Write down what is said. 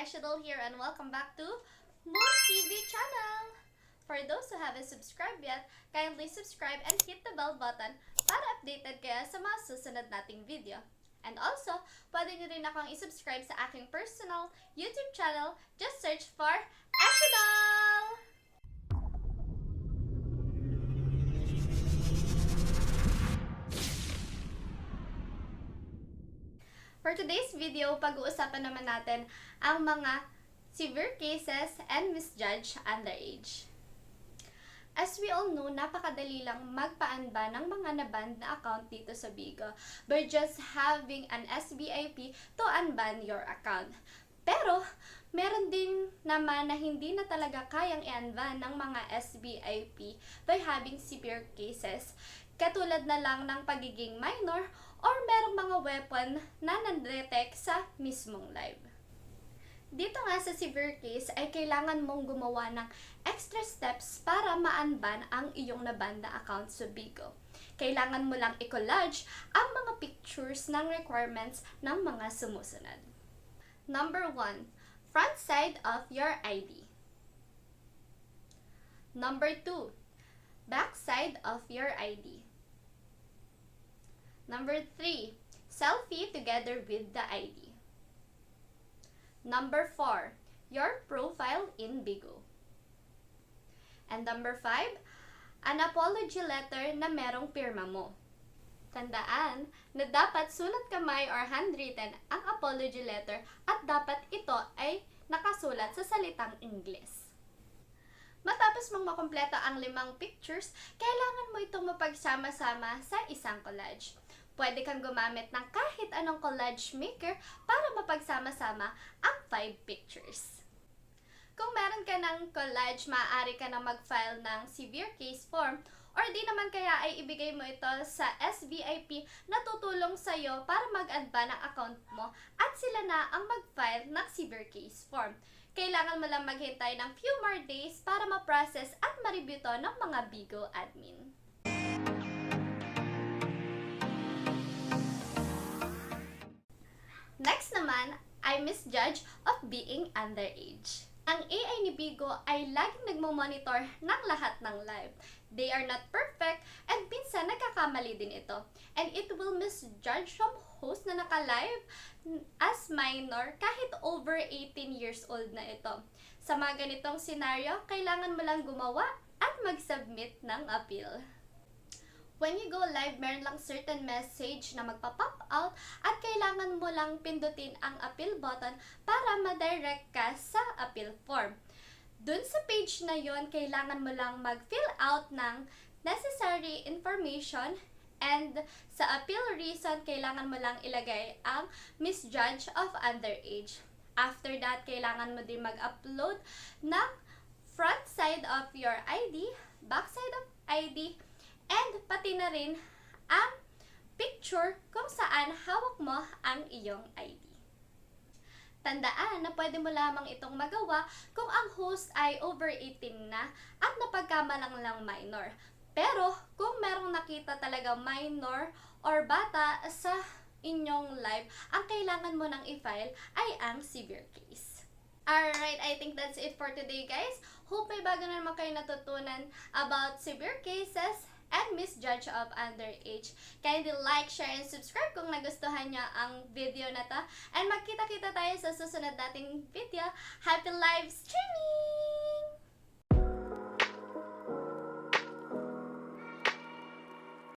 Esshi Doll here and welcome back to Moon TV channel! For those who haven't subscribed yet, kindly subscribe and hit the bell button para updated kayo sa mga susunod nating video. And also, pwede nyo rin akong isubscribe sa aking personal YouTube channel. Just search for Esshi Doll! For today's video, pag-uusapan naman natin ang mga severe cases and misjudged underage. As we all know, napakadali lang magpa-unban ng mga naban na account dito sa Bigo by just having an SBIP to unban your account. Pero, meron din naman na hindi na talaga kayang i-unban ng mga SBIP by having severe cases. Katulad na lang ng pagiging minor or merong mga weapon na nandetect sa mismong live. Dito nga sa severe case ay kailangan mong gumawa ng extra steps para ma-unban ang iyong naban na account sa Bigo. Kailangan mo lang i-collage ang mga pictures ng requirements ng mga sumusunod. Number 1. Front side of your ID. Number 2. Back side of your ID. Number 3. Selfie together with the ID. Number 4. Your profile in Bigo. And number 5. An apology letter na merong pirma mo. Tandaan na dapat sulat kamay or handwritten ang apology letter at dapat ito ay nakasulat sa salitang Ingles. Matapos mong makumpleto ang 5 pictures, kailangan mo itong mapagsama-sama sa isang collage. Pwede kang gumamit ng kahit anong collage maker para mapagsama-sama ang 5 pictures. Kung meron ka ng collage, maaari ka na mag-file ng severe case form or di naman kaya ay ibigay mo ito sa SBIP na tutulong sa'yo para mag-unban ang account mo at sila na ang mag-file ng severe case form. Kailangan mo lang maghintay ng few more days para ma-process at ma-review to ng mga Bigo admin. Next naman ay misjudged of being underage. Ang AI ni Bigo ay laging nagmo-monitor ng lahat ng live. They are not perfect and minsan nagkakamali din ito. And it will misjudge some host na naka-live as minor kahit over 18 years old na ito. Sa mga ganitong scenario, kailangan mo lang gumawa at mag-submit ng appeal. When you go live, meron lang certain message na magpa-pop out at kailangan mo lang pindutin ang appeal button para ma-direct ka sa appeal form. Dun sa page na yon, kailangan mo lang mag-fill out ng necessary information and sa appeal reason, kailangan mo lang ilagay ang misjudged of underage. After that, kailangan mo din mag-upload ng front side of your ID, back side of ID, and pati na rin ang picture kung saan hawak mo ang iyong ID. Tandaan na pwede mo lamang itong magawa kung ang host ay over 18 na at napagkamalang lang minor. Pero kung merong nakita talaga minor or bata sa inyong live, ang kailangan mo nang i-file ay ang severe case. Alright, I think that's it for today, guys. Hope may bago na naman kayo natutunan about severe cases and misjudged of underage. Kindly like, share, and subscribe kung nagustuhan nyo ang video na to. And magkita-kita tayo sa susunod nating video. Happy live streaming!